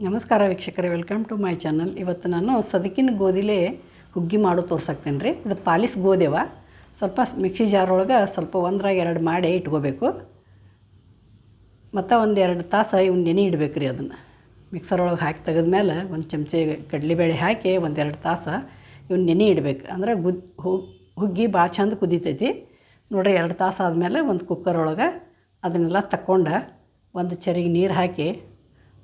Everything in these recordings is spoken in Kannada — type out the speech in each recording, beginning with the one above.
ನಮಸ್ಕಾರ ವೀಕ್ಷಕರೇ, ವೆಲ್ಕಮ್ ಟು ಮೈ ಚಾನಲ್. ಇವತ್ತು ನಾನು ಸದಕಿನ ಗೋಧಿಲೇ ಹುಗ್ಗಿ ಮಾಡೋ ತೋರ್ಸಾಕ್ತೇನೆ ರೀ. ಇದು ಪಾಲಿಸ್ ಗೋಧಿವ ಸ್ವಲ್ಪ ಮಿಕ್ಸಿ ಜಾರ್ ಒಳಗೆ ಸ್ವಲ್ಪ ಒಂದ್ರಾಗ ಎರಡು ಮಾಡಿ ಇಟ್ಕೋಬೇಕು. ಮತ್ತು ಒಂದು 2 ತಾಸು ಇವ್ನ ನೆನೆ ಇಡಬೇಕು ರೀ. ಅದನ್ನು ಮಿಕ್ಸರ್ ಒಳಗೆ ಹಾಕಿ ತೆಗೆದ್ಮೇಲೆ ಒಂದು ಚಮಚೆ ಕಡಲೆಬೇಳೆ ಹಾಕಿ 1-2 ತಾಸು ಇವ್ನ ನೆನೆ ಇಡಬೇಕು. ಅಂದ್ರೆ ಹುಗ್ಗಿ ಭಾಳ ಚಂದ ಕುದೀತೈತಿ ನೋಡಿರಿ. 2 ತಾಸು ಆದಮೇಲೆ ಒಂದು ಕುಕ್ಕರ್ ಒಳಗೆ ಅದನ್ನೆಲ್ಲ ತಕ್ಕೊಂಡು ಒಂದು ಚರಿಗೆ ನೀರು ಹಾಕಿ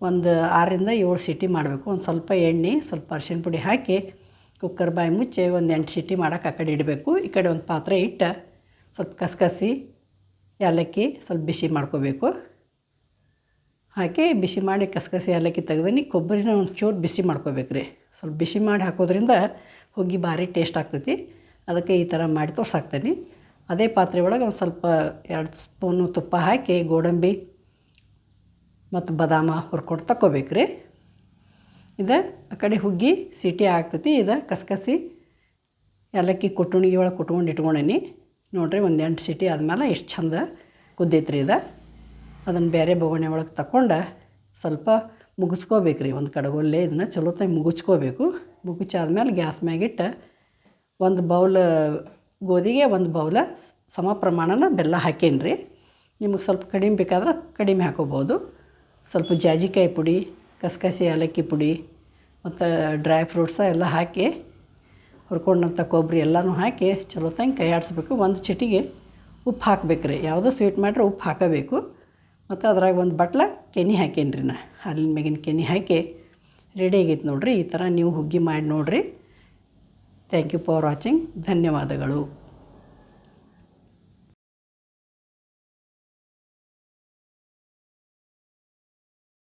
ಒಂದು 6-7 ಸೀಟಿ ಮಾಡಬೇಕು. ಒಂದು ಸ್ವಲ್ಪ ಎಣ್ಣೆ, ಸ್ವಲ್ಪ ಅರಿಶಿನ ಪುಡಿ ಹಾಕಿ ಕುಕ್ಕರ್ ಬಾಯಿ ಮುಚ್ಚಿ ಒಂದು 8 ಸೀಟಿ ಮಾಡೋಕೆ ಆ ಕಡೆ ಇಡಬೇಕು. ಈ ಕಡೆ ಒಂದು ಪಾತ್ರೆ ಇಟ್ಟು ಸ್ವಲ್ಪ ಕಸಕಸಿ, ಏಲಕ್ಕಿ ಸ್ವಲ್ಪ ಬಿಸಿ ಮಾಡ್ಕೋಬೇಕು. ಹಾಕಿ ಬಿಸಿ ಮಾಡಿ ಕಸಕಸಿ ಏಲಕ್ಕಿ ತೆಗೆದು ಕೊಬ್ಬರಿನ ಒಂದು ಚೂರು ಬಿಸಿ ಮಾಡ್ಕೋಬೇಕು ರೀ. ಸ್ವಲ್ಪ ಬಿಸಿ ಮಾಡಿ ಹಾಕೋದ್ರಿಂದ ಹುಗ್ಗಿ ಭಾರಿ ಟೇಸ್ಟ್ ಆಗ್ತೈತಿ. ಅದಕ್ಕೆ ಈ ಥರ ಮಾಡಿ ತೋರ್ಸಾಕ್ತೇನೆ. ಅದೇ ಪಾತ್ರೆ ಒಳಗೆ ಒಂದು ಸ್ವಲ್ಪ 2 ಸ್ಪೂನು ತುಪ್ಪ ಹಾಕಿ ಗೋಡಂಬಿ ಮತ್ತು ಬಾದಾಮ ಹುರ್ಕೊಂಡು ತಕ್ಕೋಬೇಕು ರೀ. ಇದು ಆ ಕಡೆ ಹುಗ್ಗಿ ಸೀಟಿ ಆಗ್ತೈತಿ. ಇದು ಕಸಕಸಿ ಏಲಕ್ಕಿ ಕುಟ್ಗುಣಿಗೆ ಒಳಗೆ ಕುಟ್ಕೊಂಡು ಇಟ್ಕೊಂಡೇನಿ ನೋಡಿರಿ. ಒಂದು 8 ಸೀಟಿ ಆದಮೇಲೆ ಎಷ್ಟು ಚಂದ ಕುದ್ದೈತ್ರಿ. ಇದು ಅದನ್ನು ಬೇರೆ ಬೊಗಣೆ ಒಳಗೆ ತಗೊಂಡು ಸ್ವಲ್ಪ ಮುಗಿಸ್ಕೋಬೇಕು ರೀ. ಒಂದು ಕಡಗೊಲ್ಲೇ ಇದನ್ನು ಚಲೋತ್ತಾಗಿ ಮುಗಿಸ್ಕೋಬೇಕು. ಮುಗಿಸಾದ್ಮೇಲೆ ಗ್ಯಾಸ್ ಮ್ಯಾಗಿಟ್ಟು ಒಂದು ಬೌಲ್ ಗೋಧಿಗೆ 1 ಬೌಲ ಸಮ ಪ್ರಮಾಣನ ಬೆಲ್ಲ ಹಾಕೇನಿ ರೀ. ನಿಮಗೆ ಸ್ವಲ್ಪ ಕಡಿಮೆ ಬೇಕಾದ್ರೆ ಕಡಿಮೆ ಹಾಕೋಬೋದು. ಸ್ವಲ್ಪ ಜಾಜಿಕಾಯಿ ಪುಡಿ, ಕಸಕಸಿ ಏಲಕ್ಕಿ ಪುಡಿ ಮತ್ತು ಡ್ರೈ ಫ್ರೂಟ್ಸ ಎಲ್ಲ ಹಾಕಿ ಹುರ್ಕೊಂಡಂಥ ಕೊಬ್ಬರಿ ಎಲ್ಲನೂ ಹಾಕಿ ಚಲೋತ್ತಾಗಿ ಕೈ ಆಡಿಸ್ಬೇಕು. ಒಂದು ಚಿಟಿಗೆ ಉಪ್ಪು ಹಾಕಬೇಕು ರೀ. ಯಾವುದೋ ಸ್ವೀಟ್ ಮಾಡ್ರೆ ಉಪ್ಪು ಹಾಕಬೇಕು. ಮತ್ತು ಅದ್ರಾಗ ಒಂದು ಬಟ್ಲ ಕೆನೆ ಹಾಕೇನಿ ರೀ. ಹಾಲಿನ ಮ್ಯಾಗಿನ ಕೆನೆ ಹಾಕಿ ರೆಡಿ ಆಗೈತೆ ನೋಡಿರಿ. ಈ ಥರ ನೀವು ಹುಗ್ಗಿ ಮಾಡಿ ನೋಡಿರಿ. Thank you for watching. ಧನ್ಯವಾದಗಳು.